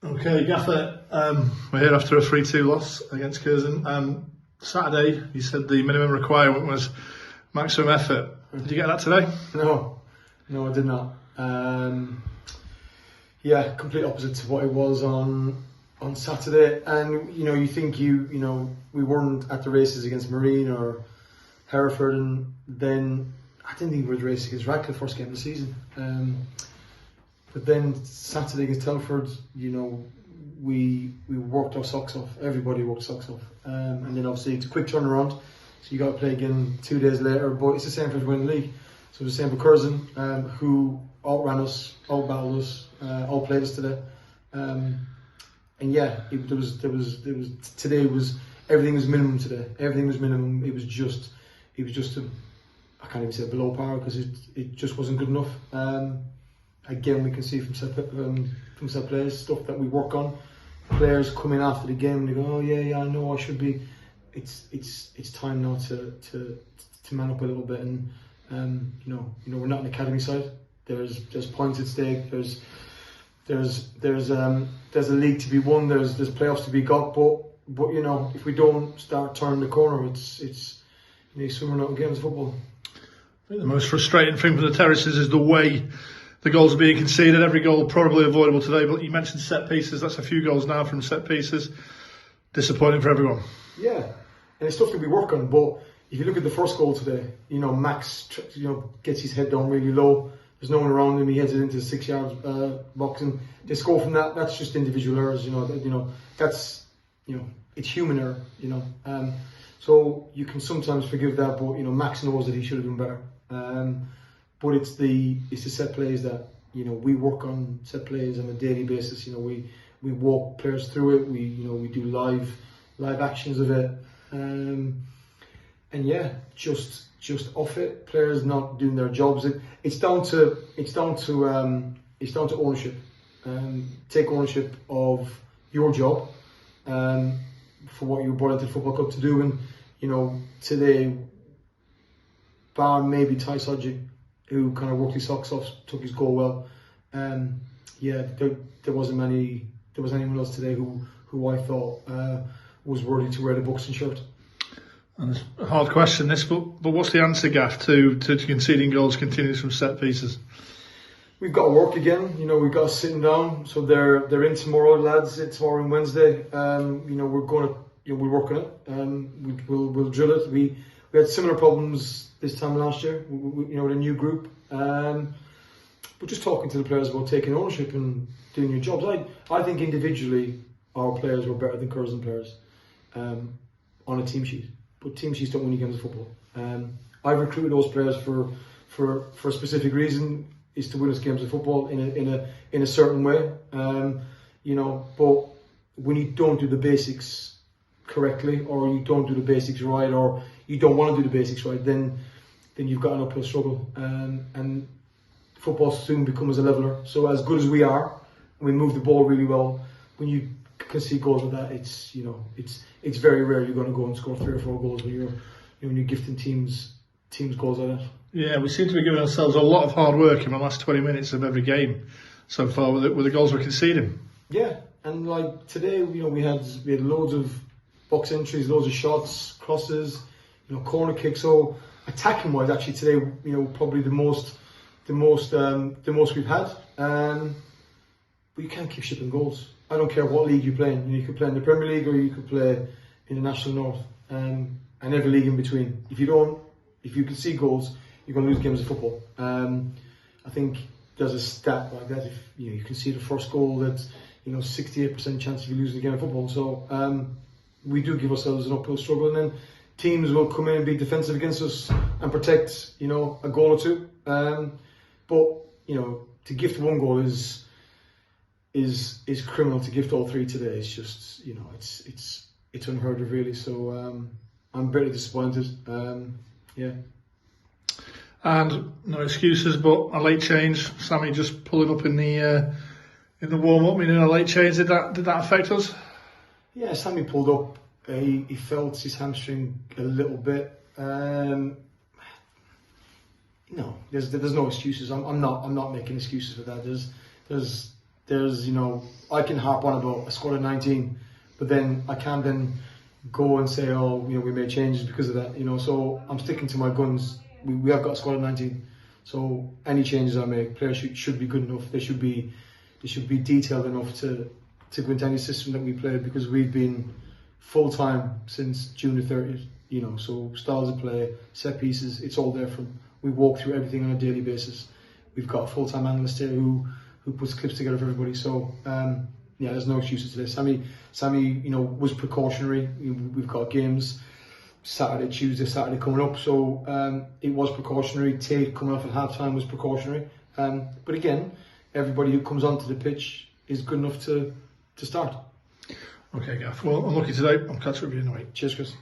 Okay, Gaffer, we're here after a 3-2 loss against Curzon. Saturday, you said the minimum requirement was maximum effort. Did you get that today? No, I did not. Yeah, complete opposite to what it was on Saturday. And you think we weren't at the races against Marine or Hereford, and then I didn't think we were at the race against Radcliffe first game of the season. But then Saturday against Telford, we worked our socks off. Everybody worked socks off. And then obviously it's a quick turnaround, so you got to play again 2 days later. But it's the same for everyone in the league. So it's the same for Curzon, who outran us, outbattled us, outplayed us today. And yeah, today was everything was minimum today. Everything was minimum. It was just I can't even say below par because it just wasn't good enough. Again, we can see from set players stuff that we work on. Players come in after the game and they go, "Oh yeah, I know I should be." It's time now to man up a little bit, and we're not an academy side. There's points at stake. There's a league to be won. There's playoffs to be got. But if we don't start turning the corner, it's swimming out of games of football. I think the most frustrating thing for the Terraces is the way the goals are being conceded. Every goal probably avoidable today, but you mentioned set pieces. That's a few goals now from set pieces. Disappointing for everyone. Yeah, and it's stuff that we work on. But if you look at the first goal today, Max gets his head down really low. There's no one around him. He heads it into the 6-yard box, and they score from that. That's just individual errors. That's it's human error. So you can sometimes forgive that, but Max knows that he should have done better. But it's the set plays that we work on set plays on a daily basis. We walk players through it. We do live actions of it. And yeah, just off it, players not doing their jobs. It's down to ownership. Take ownership of your job for what you were brought into the football club to do. And today, bar maybe Ty Sodji, who kind of worked his socks off, took his goal well. Yeah, there wasn't anyone else today who I thought was worthy to wear the Buxton shirt. And it's a hard question, this, but what's the answer, Gaff, to conceding goals continues from set pieces? We've got to work again. We've got to sit them down. So they're in tomorrow, lads. It's tomorrow and Wednesday. We're going to we'll work on it. We'll drill it. We had similar problems this time last year. With a new group. But just talking to the players about taking ownership and doing your jobs. I think individually our players were better than Curzon players on a team sheet. But team sheets don't win you games of football. I've recruited those players for a specific reason, is to win us games of football in a certain way. But when you don't do the basics correctly, or you don't do the basics right, or you don't want to do the basics right, then you've got an uphill struggle. And football soon becomes a leveler. So as good as we are, we move the ball really well. When you concede goals like that, it's very rare you're going to go and score 3 or 4 goals when you're gifting teams goals like that. Yeah, we seem to be giving ourselves a lot of hard work in the last 20 minutes of every game so far with the goals we're conceding. Yeah, and like today, we had loads of box entries, loads of shots, crosses, corner kicks. So attacking wise, actually today, probably the most we've had. But you can't keep shipping goals. I don't care what league you play in. You could play in the Premier League or you could play in the National North, and every league in between. If you can see goals, you're going to lose games of football. I think there's a stat like that. If you can see the first goal, that's 68% chance of you losing a game of football. So we do give ourselves an uphill struggle, and then teams will come in and be defensive against us and protect a goal or two. But to gift 1 goal is criminal. To gift all 3 today is just it's unheard of, really. So I'm very disappointed. Yeah. And no excuses, but a late change. Sammy just pulling up in the warm up, meaning a late change. Did that affect us? Yeah, Sammy pulled up. He felt his hamstring a little bit. No, there's no excuses. I'm not making excuses for that. there's, you know, I can harp on about a squad of 19, but then I can't then go and say, oh, you know, we made changes because of that, you know. So I'm sticking to my guns. We have got a squad of 19, so any changes I make, players should be good enough. They should be detailed enough to go into any system that we play, because we've been full time since June the 30th, you know. So styles of play, set pieces, it's all there from. We walk through everything on a daily basis. We've got a full-time analyst here who puts clips together for everybody. So yeah, there's no excuses to this. Sammy, you know, was precautionary. We've got games Tuesday, Saturday coming up, so it was precautionary. Tate coming off at half-time was precautionary. But again, everybody who comes onto the pitch is good enough to start. Okay, Gaff. Well, unlucky today. I'll catch up with you in a week. Cheers, Chris.